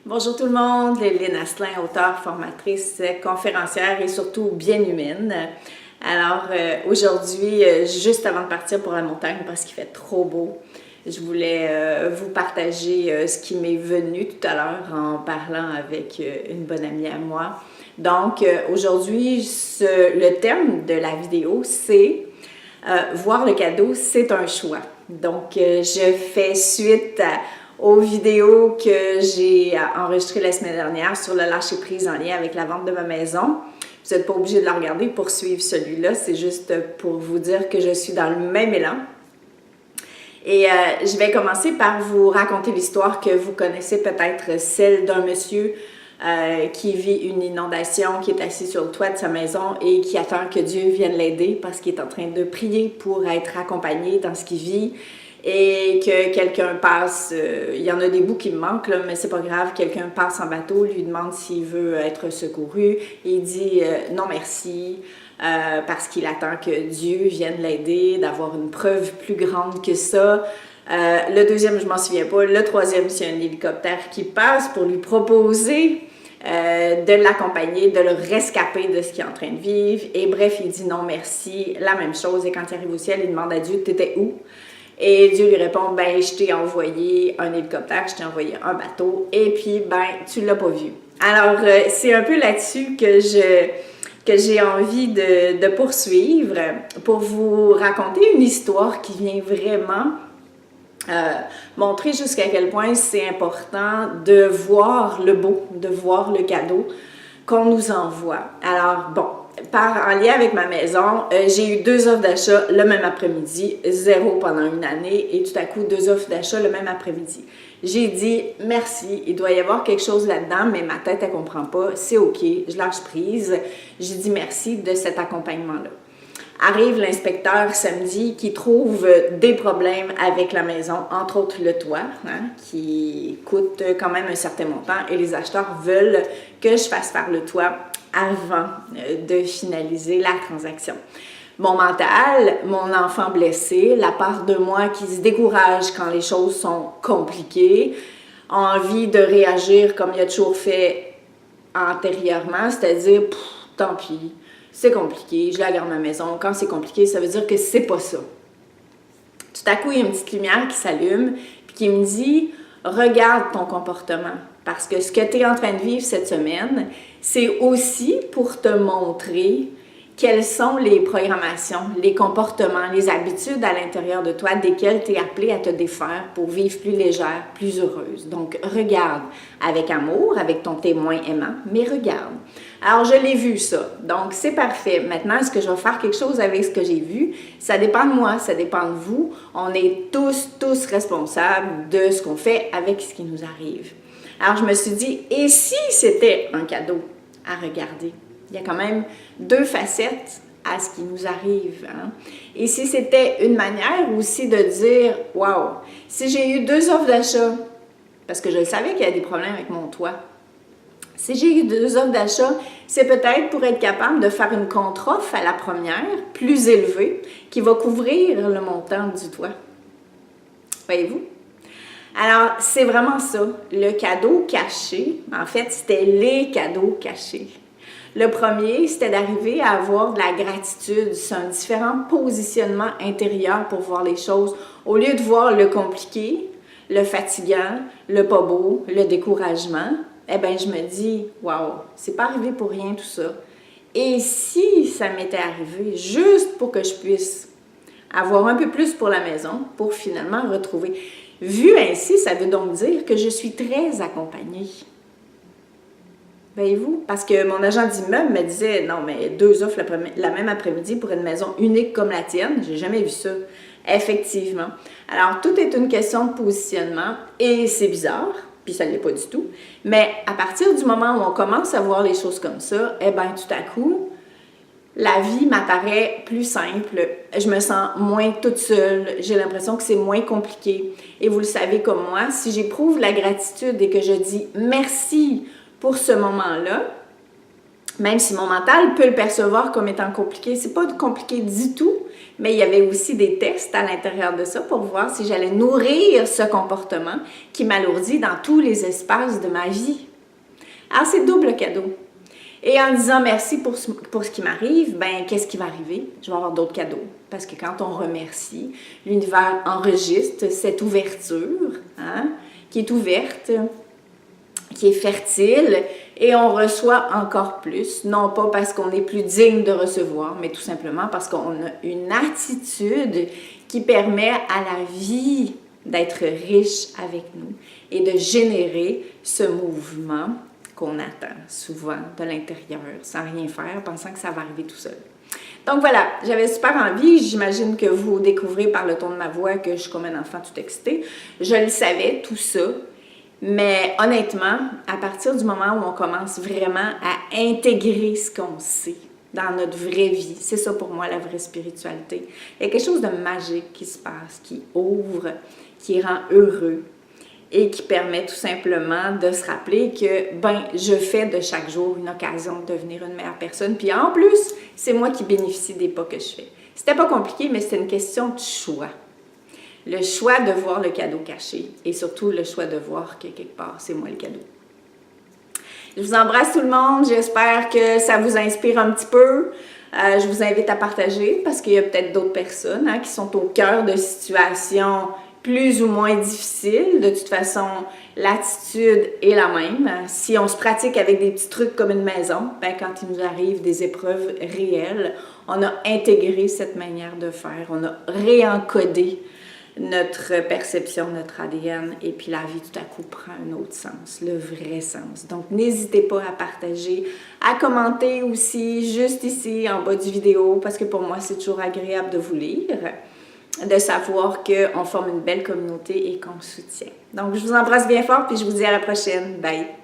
Bonjour tout le monde, Lynn Asselin, auteure, formatrice, conférencière et surtout bien humaine. Alors aujourd'hui, juste avant de partir pour la montagne parce qu'il fait trop beau, je voulais vous partager ce qui m'est venu tout à l'heure en parlant avec une bonne amie à moi. Donc aujourd'hui, le thème de la vidéo, c'est voir le cadeau, c'est un choix. Donc je fais suite aux vidéos que j'ai enregistrées la semaine dernière sur le lâcher-prise en lien avec la vente de ma maison. Vous n'êtes pas obligé de la regarder pour suivre celui-là, c'est juste pour vous dire que je suis dans le même élan. Et je vais commencer par vous raconter l'histoire que vous connaissez peut-être, celle d'un monsieur qui vit une inondation, qui est assis sur le toit de sa maison et qui attend que Dieu vienne l'aider parce qu'il est en train de prier pour être accompagné dans ce qu'il vit. Et que quelqu'un passe, il y en a des bouts qui me manquent, là, mais c'est pas grave, quelqu'un passe en bateau, lui demande s'il veut être secouru, et il dit non merci, parce qu'il attend que Dieu vienne l'aider, d'avoir une preuve plus grande que ça. Le deuxième, je m'en souviens pas. Le troisième, c'est un hélicoptère qui passe pour lui proposer de l'accompagner, de le rescaper de ce qu'il est en train de vivre. Et bref, il dit non merci, la même chose. Et quand il arrive au ciel, il demande à Dieu, t'étais où? Et Dieu lui répond, ben je t'ai envoyé un hélicoptère, je t'ai envoyé un bateau, et puis ben tu l'as pas vu. Alors c'est un peu là-dessus que j'ai envie de poursuivre pour vous raconter une histoire qui vient vraiment montrer jusqu'à quel point c'est important de voir le beau, de voir le cadeau qu'on nous envoie. Alors bon, en lien avec ma maison, j'ai eu 2 offres d'achat le même après-midi, 0 pendant une année, et tout à coup 2 offres d'achat le même après-midi. J'ai dit merci, il doit y avoir quelque chose là-dedans, mais ma tête elle comprend pas, c'est ok, je lâche prise. J'ai dit merci de cet accompagnement-là. Arrive l'inspecteur samedi qui trouve des problèmes avec la maison, entre autres le toit, qui coûte quand même un certain montant, et les acheteurs veulent que je fasse faire le toit avant de finaliser la transaction. Mon mental, mon enfant blessé, la part de moi qui se décourage quand les choses sont compliquées, envie de réagir comme il a toujours fait antérieurement, c'est-à-dire tant pis, c'est compliqué, je la garde ma maison. Quand c'est compliqué, ça veut dire que c'est pas ça. Tout à coup, il y a une petite lumière qui s'allume puis qui me dit « Regarde ton comportement. » Parce que ce que tu es en train de vivre cette semaine, c'est aussi pour te montrer quelles sont les programmations, les comportements, les habitudes à l'intérieur de toi desquelles tu es appelé à te défaire pour vivre plus légère, plus heureuse. Donc, regarde avec amour, avec ton témoin aimant, mais regarde. Alors, je l'ai vu ça. Donc, c'est parfait. Maintenant, est-ce que je vais faire quelque chose avec ce que j'ai vu? Ça dépend de moi, ça dépend de vous. On est tous responsables de ce qu'on fait avec ce qui nous arrive. Alors, je me suis dit, et si c'était un cadeau à regarder? Il y a quand même 2 facettes à ce qui nous arrive. Et si c'était une manière aussi de dire, wow, si j'ai eu 2 offres d'achat, parce que je savais qu'il y a des problèmes avec mon toit, si j'ai eu 2 offres d'achat, c'est peut-être pour être capable de faire une contre-offre à la première, plus élevée, qui va couvrir le montant du toit. Voyez-vous? Alors, c'est vraiment ça, le cadeau caché. En fait, c'était les cadeaux cachés. Le premier, c'était d'arriver à avoir de la gratitude. C'est un différent positionnement intérieur pour voir les choses. Au lieu de voir le compliqué, le fatigant, le pas beau, le découragement, eh bien, je me dis, wow, c'est pas arrivé pour rien tout ça. Et si ça m'était arrivé juste pour que je puisse avoir un peu plus pour la maison, pour finalement retrouver. Vu ainsi, ça veut donc dire que je suis très accompagnée. Voyez-vous? Parce que mon agent d'immeuble me disait, non, mais 2 offres la même après-midi pour une maison unique comme la tienne, j'ai jamais vu ça. Effectivement. Alors, tout est une question de positionnement et c'est bizarre, puis ça ne l'est pas du tout. Mais à partir du moment où on commence à voir les choses comme ça, eh bien, tout à coup, la vie m'apparaît plus simple, je me sens moins toute seule, j'ai l'impression que c'est moins compliqué. Et vous le savez comme moi, si j'éprouve la gratitude et que je dis merci pour ce moment-là, même si mon mental peut le percevoir comme étant compliqué, c'est pas compliqué du tout, Mais il y avait aussi des tests à l'intérieur de ça pour voir si j'allais nourrir ce comportement qui m'alourdit dans tous les espaces de ma vie. Alors, c'est double cadeau. Et en disant merci pour ce qui m'arrive, ben qu'est-ce qui va arriver? Je vais avoir d'autres cadeaux. Parce que quand on remercie, l'univers enregistre cette ouverture, hein, qui est ouverte, qui est fertile, et on reçoit encore plus. Non pas parce qu'on est plus digne de recevoir, mais tout simplement parce qu'on a une attitude qui permet à la vie d'être riche avec nous et de générer ce mouvement qu'on attend souvent de l'intérieur, sans rien faire, pensant que ça va arriver tout seul. Donc voilà, j'avais super envie, j'imagine que vous découvrez par le ton de ma voix que je suis comme un enfant tout excité. Je le savais, tout ça, mais honnêtement, à partir du moment où on commence vraiment à intégrer ce qu'on sait dans notre vraie vie, c'est ça pour moi la vraie spiritualité. Il y a quelque chose de magique qui se passe, qui ouvre, qui rend heureux, et qui permet tout simplement de se rappeler que, je fais de chaque jour une occasion de devenir une meilleure personne. Puis en plus, c'est moi qui bénéficie des pas que je fais. C'était pas compliqué, mais c'était une question de choix. Le choix de voir le cadeau caché et surtout le choix de voir que quelque part, c'est moi le cadeau. Je vous embrasse tout le monde. J'espère que ça vous inspire un petit peu. Je vous invite à partager parce qu'il y a peut-être d'autres personnes qui sont au cœur de situations plus ou moins difficile. De toute façon, l'attitude est la même. Si on se pratique avec des petits trucs comme une maison, quand il nous arrive des épreuves réelles, on a intégré cette manière de faire, on a réencodé notre perception, notre ADN, et puis la vie tout à coup prend un autre sens, le vrai sens. Donc n'hésitez pas à partager, à commenter aussi, juste ici en bas du vidéo, parce que pour moi c'est toujours agréable de vous lire, de savoir qu'on forme une belle communauté et qu'on se soutient. Donc, je vous embrasse bien fort, puis je vous dis à la prochaine. Bye!